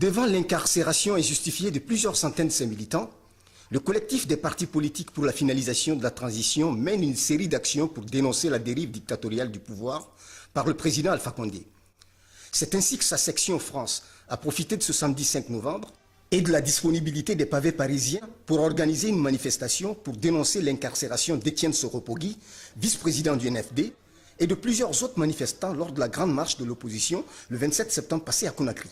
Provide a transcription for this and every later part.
Devant l'incarcération injustifiée de plusieurs centaines de ses militants, le collectif des partis politiques pour la finalisation de la transition mène une série d'actions pour dénoncer la dérive dictatoriale du pouvoir par le président Alpha Condé. C'est ainsi que sa section France a profité de ce samedi 5 novembre et de la disponibilité des pavés parisiens pour organiser une manifestation pour dénoncer l'incarcération d'Étienne Soropogui, vice-président du NFD, et de plusieurs autres manifestants lors de la grande marche de l'opposition le 27 septembre passé à Conakry.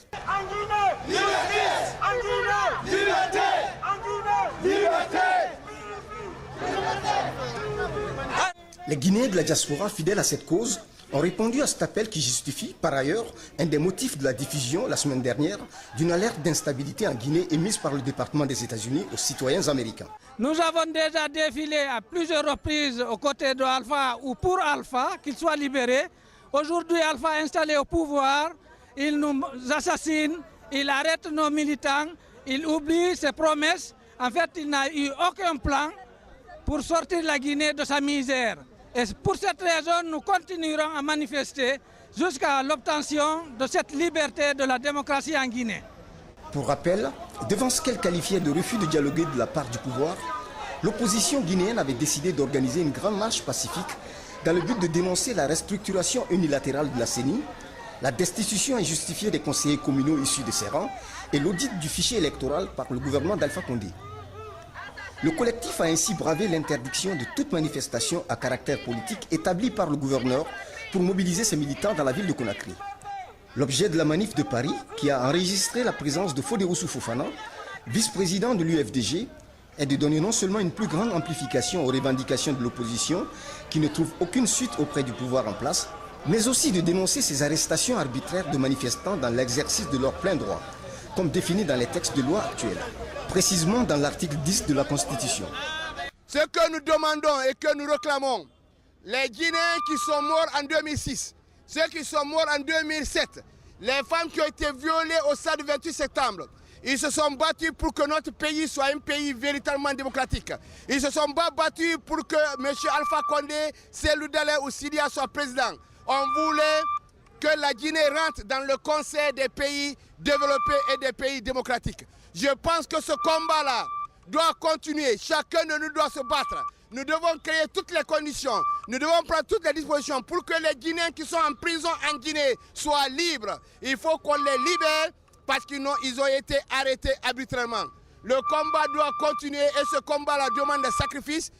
Les Guinéens de la diaspora fidèles à cette cause ont répondu à cet appel qui justifie, par ailleurs, un des motifs de la diffusion, la semaine dernière, d'une alerte d'instabilité en Guinée émise par le département des États-Unis aux citoyens américains. Nous avons déjà défilé à plusieurs reprises aux côtés de Alpha ou pour Alpha, qu'il soit libéré. Aujourd'hui, Alpha installé au pouvoir, il nous assassine, il arrête nos militants, il oublie ses promesses. En fait, il n'a eu aucun plan pour sortir la Guinée de sa misère. Et pour cette raison, nous continuerons à manifester jusqu'à l'obtention de cette liberté de la démocratie en Guinée. Pour rappel, devant ce qu'elle qualifiait de refus de dialoguer de la part du pouvoir, l'opposition guinéenne avait décidé d'organiser une grande marche pacifique dans le but de dénoncer la restructuration unilatérale de la CENI, la destitution injustifiée des conseillers communaux issus de ses rangs et l'audit du fichier électoral par le gouvernement d'Alpha Condé. Le collectif a ainsi bravé l'interdiction de toute manifestation à caractère politique établie par le gouverneur pour mobiliser ses militants dans la ville de Conakry. L'objet de la manif de Paris, qui a enregistré la présence de Fodé Oussou Fofana, vice-président de l'UFDG, est de donner non seulement une plus grande amplification aux revendications de l'opposition, qui ne trouve aucune suite auprès du pouvoir en place, mais aussi de dénoncer ces arrestations arbitraires de manifestants dans l'exercice de leurs pleins droits, comme défini dans les textes de loi actuels, précisément dans l'article 10 de la Constitution. Ce que nous demandons et que nous réclamons, les Guinéens qui sont morts en 2006, ceux qui sont morts en 2007, les femmes qui ont été violées au stade du 28 septembre, ils se sont battus pour que notre pays soit un pays véritablement démocratique. Ils se sont battus pour que M. Alpha Condé, Cellou Dalein ou Sidia soient présidents. On voulait que la Guinée rentre dans le conseil des pays développés et des pays démocratiques. Je pense que ce combat-là doit continuer. Chacun de nous doit se battre. Nous devons créer toutes les conditions. Nous devons prendre toutes les dispositions pour que les Guinéens qui sont en prison en Guinée soient libres. Il faut qu'on les libère parce qu'ils ont été arrêtés arbitrairement. Le combat doit continuer et ce combat-là demande des sacrifices.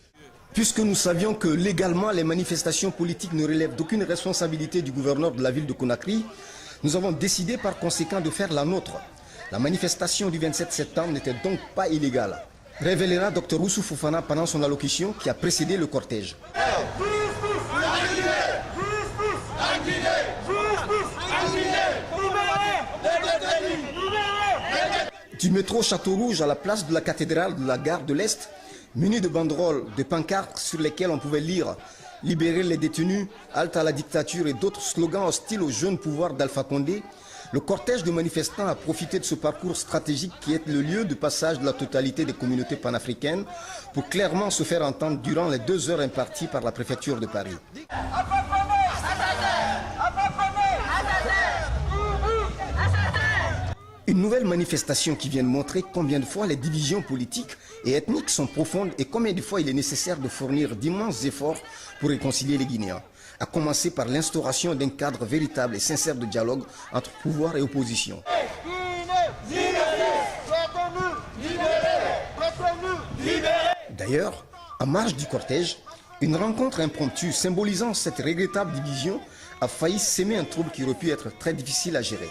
Puisque nous savions que légalement les manifestations politiques ne relèvent d'aucune responsabilité du gouverneur de la ville de Conakry, nous avons décidé par conséquent de faire la nôtre. La manifestation du 27 septembre n'était donc pas illégale, révélera Dr Oussou Fofana pendant son allocution qui a précédé le cortège. Du métro Château-Rouge à la place de la cathédrale de la gare de l'Est, muni de banderoles, de pancartes sur lesquelles on pouvait lire « Libérer les détenus, halte à la dictature » et d'autres slogans hostiles au jeune pouvoir d'Alpha Condé, le cortège de manifestants a profité de ce parcours stratégique qui est le lieu de passage de la totalité des communautés panafricaines pour clairement se faire entendre durant les 2 heures imparties par la préfecture de Paris. Une nouvelle manifestation qui vient de montrer combien de fois les divisions politiques et ethniques sont profondes et combien de fois il est nécessaire de fournir d'immenses efforts pour réconcilier les Guinéens, à commencer par l'instauration d'un cadre véritable et sincère de dialogue entre pouvoir et opposition. D'ailleurs, en marge du cortège, une rencontre impromptue symbolisant cette regrettable division a failli s'aimer un trouble qui aurait pu être très difficile à gérer.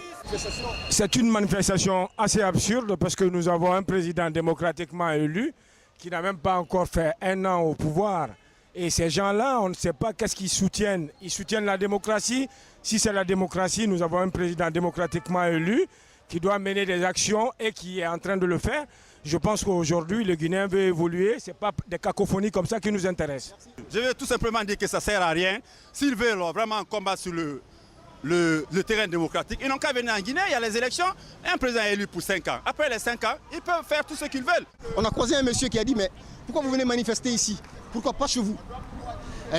C'est une manifestation assez absurde parce que nous avons un président démocratiquement élu qui n'a même pas encore fait 1 an au pouvoir. Et ces gens-là, on ne sait pas qu'est-ce qu'ils soutiennent. Ils soutiennent la démocratie. Si c'est la démocratie, nous avons un président démocratiquement élu qui doit mener des actions et qui est en train de le faire. Je pense qu'aujourd'hui, le Guinéen veut évoluer. Ce n'est pas des cacophonies comme ça qui nous intéressent. Je veux tout simplement dire que ça ne sert à rien. S'ils veulent vraiment combattre sur le terrain démocratique. Ils n'ont qu'à venir en Guinée, il y a les élections, un président est élu pour 5 ans. Après les 5 ans, ils peuvent faire tout ce qu'ils veulent. On a croisé un monsieur qui a dit, mais pourquoi vous venez manifester ici? Pourquoi pas chez vous?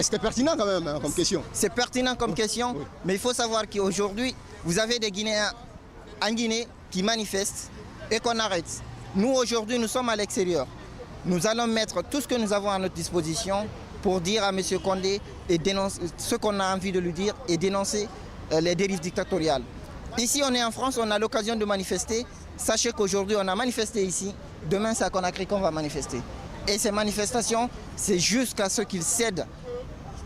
C'était pertinent quand même comme question. C'est pertinent comme question, oui. Mais il faut savoir qu'aujourd'hui, vous avez des Guinéens en Guinée qui manifestent et qu'on arrête. Nous, aujourd'hui, nous sommes à l'extérieur. Nous allons mettre tout ce que nous avons à notre disposition pour dire à M. Condé et dénoncer ce qu'on a envie de lui dire et dénoncer les dérives dictatoriales. Ici, on est en France, on a l'occasion de manifester. Sachez qu'aujourd'hui, on a manifesté ici. Demain, c'est à Conakry qu'on va manifester. Et ces manifestations, c'est jusqu'à ce qu'ils cèdent.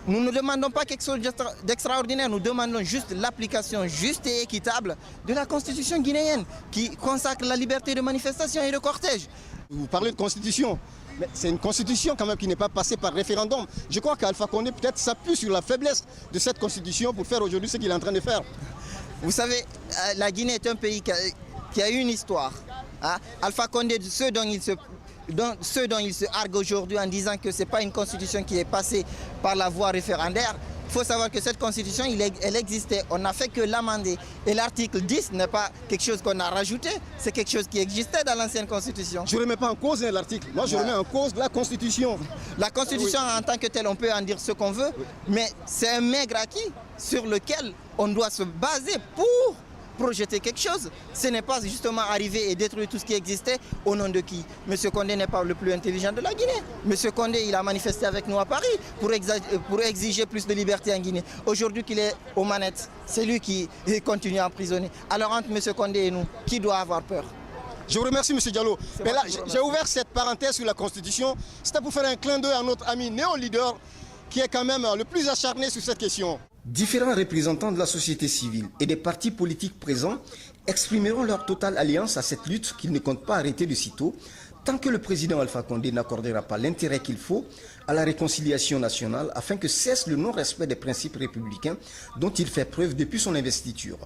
Nous ne demandons pas quelque chose d'extraordinaire, nous demandons juste l'application juste et équitable de la constitution guinéenne qui consacre la liberté de manifestation et de cortège. Vous parlez de constitution, mais c'est une constitution quand même qui n'est pas passée par référendum. Je crois qu'Alpha Condé peut-être s'appuie sur la faiblesse de cette constitution pour faire aujourd'hui ce qu'il est en train de faire. Vous savez, la Guinée est un pays qui a eu une histoire. Hein? Alpha Condé, ceux dont il se argue aujourd'hui en disant que ce n'est pas une constitution qui est passée par la voie référendaire, il faut savoir que cette constitution, elle existait. On n'a fait que l'amender. Et l'article 10 n'est pas quelque chose qu'on a rajouté, c'est quelque chose qui existait dans l'ancienne constitution. Je ne remets pas en cause l'article, moi je remets en cause la constitution. La constitution en tant que telle, on peut en dire ce qu'on veut, mais c'est un maigre acquis sur lequel on doit se baser pour projeter quelque chose. Ce n'est pas justement arriver et détruire tout ce qui existait au nom de qui? Monsieur Condé n'est pas le plus intelligent de la Guinée. Monsieur Condé, il a manifesté avec nous à Paris pour exiger plus de liberté en Guinée. Aujourd'hui qu'il est aux manettes, c'est lui qui continue à emprisonner. Alors entre Monsieur Condé et nous, qui doit avoir peur? Je vous remercie, M. Diallo. Mais là, j'ai ouvert cette parenthèse sur la Constitution. C'était pour faire un clin d'œil à notre ami néo-leader qui est quand même le plus acharné sur cette question. Différents représentants de la société civile et des partis politiques présents exprimeront leur totale alliance à cette lutte qu'ils ne comptent pas arrêter de sitôt, tant que le président Alpha Condé n'accordera pas l'intérêt qu'il faut à la réconciliation nationale afin que cesse le non-respect des principes républicains dont il fait preuve depuis son investiture.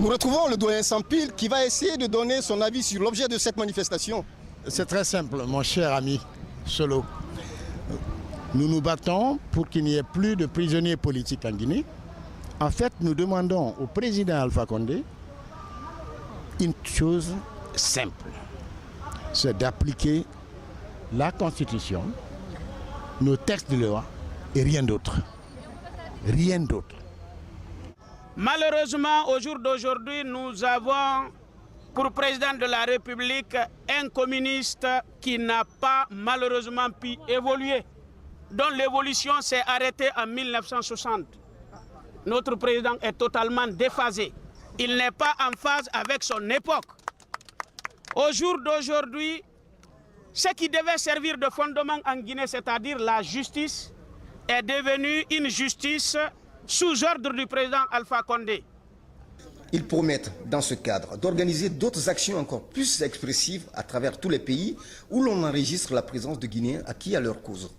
Nous retrouvons le doyen Sampil qui va essayer de donner son avis sur l'objet de cette manifestation. C'est très simple, mon cher ami Solo. Nous nous battons pour qu'il n'y ait plus de prisonniers politiques en Guinée. En fait, nous demandons au président Alpha Condé une chose simple. C'est d'appliquer la Constitution, nos textes de loi et rien d'autre. Rien d'autre. Malheureusement, au jour d'aujourd'hui, nous avons pour président de la République un communiste qui n'a pas malheureusement pu évoluer, dont l'évolution s'est arrêtée en 1960. Notre président est totalement déphasé. Il n'est pas en phase avec son époque. Au jour d'aujourd'hui, ce qui devait servir de fondement en Guinée, c'est-à-dire la justice, est devenu une justice sous ordre du président Alpha Condé. Ils promettent, dans ce cadre, d'organiser d'autres actions encore plus expressives à travers tous les pays où l'on enregistre la présence de Guinéens acquis à leur cause.